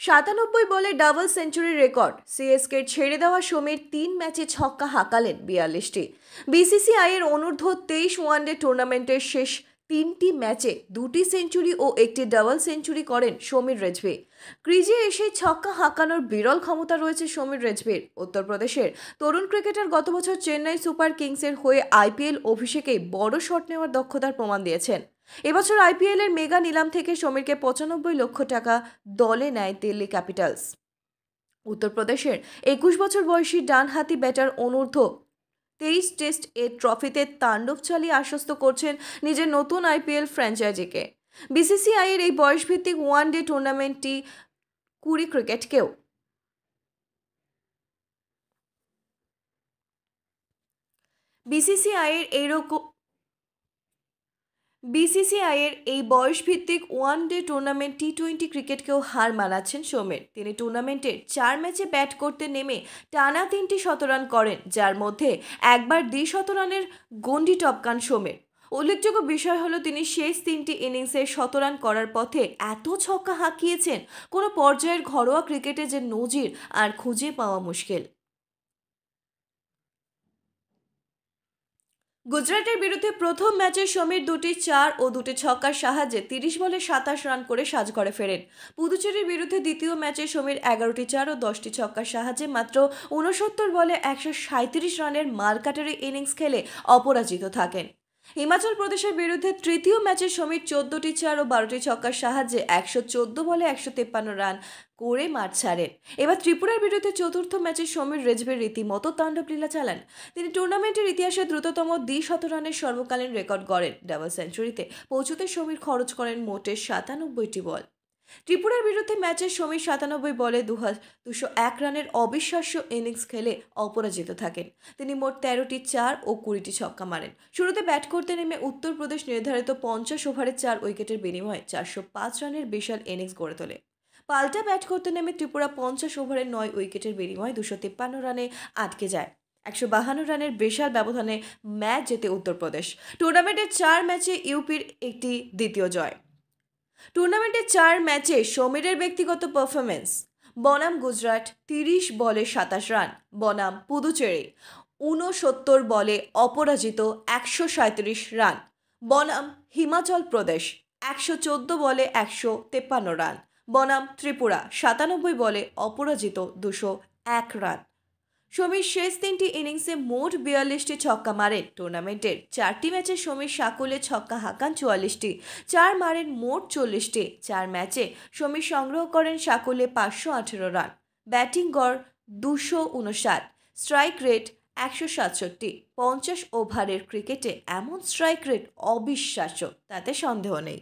৯৭ বলে double century record. সিএসকের ছেড়ে দেওয়া সমীর ৩ ম্যাচে ছক্কা হাঁকালেন ৪২টি। বিসিসিআইয়ের অনূর্ধ্ব-২৩ ওয়ানডে টুর্নামেন্টের শেষ ৩টি ম্যাচে ২টি সেঞ্চুরি ও একটি ডাবল সেঞ্চুরি করেন সমীর রেজভি। ক্রিজে এসে ছক্কা হাঁকানোর বিরল ক্ষমতা রয়েছে সমীর রেজভির। উত্তরপ্রদেশের তরুণ ক্রিকেটার গত বছর চেন্নাই সুপার কিংসের হয়ে আইপিএল অভিষেকেই বড় শট নেওয়ার দক্ষতার প্রমাণ দিয়েছেন। এবছর আইপিএলের মেগা নিলাম থেকে সমীরকে ৯৫ লক্ষ টাকা দলে নেয় দিল্লি ক্যাপিটালস। উত্তরপ্রদেশের ২১ বছর বয়সী ডানহাতি ব্যাটার অনূর্ধ্ব-২৩ টেস্ট এ ট্রফিতে তাণ্ডব চালিয়ে আশ্বস্ত করছেন নিজের নতুন আইপিএল ফ্র্যাঞ্চাইজিকে। বিসিসিআইয়ের এই বয়সভিত্তিক ওয়ানডে টুর্নামেন্টটি কুড়ি ক্রিকেটকেও বিসিসিআইয়ের এই বয়সভিত্তিক ওয়ানডে টুর্নামেন্ট টি-20 ক্রিকেটকেও হার মানাচ্ছেন সমীর। তিনি টুর্নামেন্টের ৪ ম্যাচে ব্যাট করতে নেমে টানা ৩টি শতরান করেন, যার মধ্যে একবার দ্বি-শতরানের গণ্ডি টপকান সমীর। উল্লেখযোগ্য বিষয় হলো তিনি শেষ ৩টি ইনিংসে শতরান করার পথে এত ছক্কা হাঁকিয়েছেন, কোনো পর্যায়ের ঘরোয়া ক্রিকেটে যে নজির আর খুঁজে পাওয়া মুশকিল। গুজরাটের বিরুদ্ধে প্রথম ম্যাচে সমীর ২টি ৪ ও ২টি ছক্কার সাহায্যে ৩০ বলে ২৭ রান করে সাজঘরে ফেরেন। পুদুচেরির বিরুদ্ধে দ্বিতীয় ম্যাচে সমীর ১১টি ৪ ও ১০টি ছক্কার সাহায্যে মাত্র ৬৯ বলে ১৩৭ রানের মারকাটারি ইনিংস খেলে অপরাজিত থাকেন। হিমাচল প্রদেশের বিরুদ্ধে তৃতীয় ম্যাচে সমীর ১৪টি ৪ ও ১২টি ছক্কার সাহায্যে ১১৪ বলে ১৫৩ রান করে মাঠ ছাড়েন। এবার ত্রিপুরার বিরুদ্ধে চতুর্থ ম্যাচে সমীর রেজভির রীতিমতো তাণ্ডবলীলা চালান। তিনি টুর্নামেন্টের ইতিহাসে দ্রুততম দ্বি-শতরানের সর্বকালীন রেকর্ড গড়েন। ডাবল সেঞ্চুরিতে পৌঁছতে সমীর খরচ করেন মোটে ৯৭টি বল। ত্রিপুরার বিরুদ্ধে ম্যাচে সমীর ৯৭ বলে ২০১ রানের অবিশ্বাস্য ইনিংস খেলে অপরাজিত থাকেন। তিনি মোট ১৩টি ৪ ও ২০টি ছক্কা মারেন। শুরুতে ব্যাট করতে নেমে উত্তরপ্রদেশ নির্ধারিত ৫০ ওভারে ৪ উইকেটের বিনিময়ে ৪০৫ রানের বিশাল ইনিংস গড়ে তোলে। পাল্টা ব্যাট করতে নেমে ত্রিপুরা ৫০ ওভারে ৯ উইকেটের বিনিময়ে ২৫৩ রানে আটকে যায়। ১৫২ রানের বিশাল ব্যবধানে ম্যাচ জেতে উত্তরপ্রদেশ। টুর্নামেন্টের ৪ ম্যাচে ইউপির একটি দ্বিতীয় জয়। টুর্নামেন্টের ৪ ম্যাচে সমীরের ব্যক্তিগত পারফরমেন্স: বনাম গুজরাট ৩০ বলে ২৭ রান, বনাম পুদুচেরি ৬৯ বলে অপরাজিত ১৩৭ রান, বনাম হিমাচল প্রদেশ ১১৪ বলে ১৫৩ রান, বনাম ত্রিপুরা ৯৭ বলে অপরাজিত ২০১ রান। সমীর শেষ ৩টি ইনিংসে মোট ৪২টি ছক্কা মারেন। টুর্নামেন্টের ৪টি ম্যাচে সমীর সাকুলে ছক্কা হাঁকান ৪৪টি, ৪ মারেন মোট ৪০টি। ৪ ম্যাচে সমীর সংগ্রহ করেন সাকুলে ৫১৮ রান, ব্যাটিং গড় ২৫৯, স্ট্রাইক রেট ১৬৭। ৫০ ওভারের ক্রিকেটে এমন স্ট্রাইক রেট অবিশ্বাস্য, তাতে সন্দেহ নেই।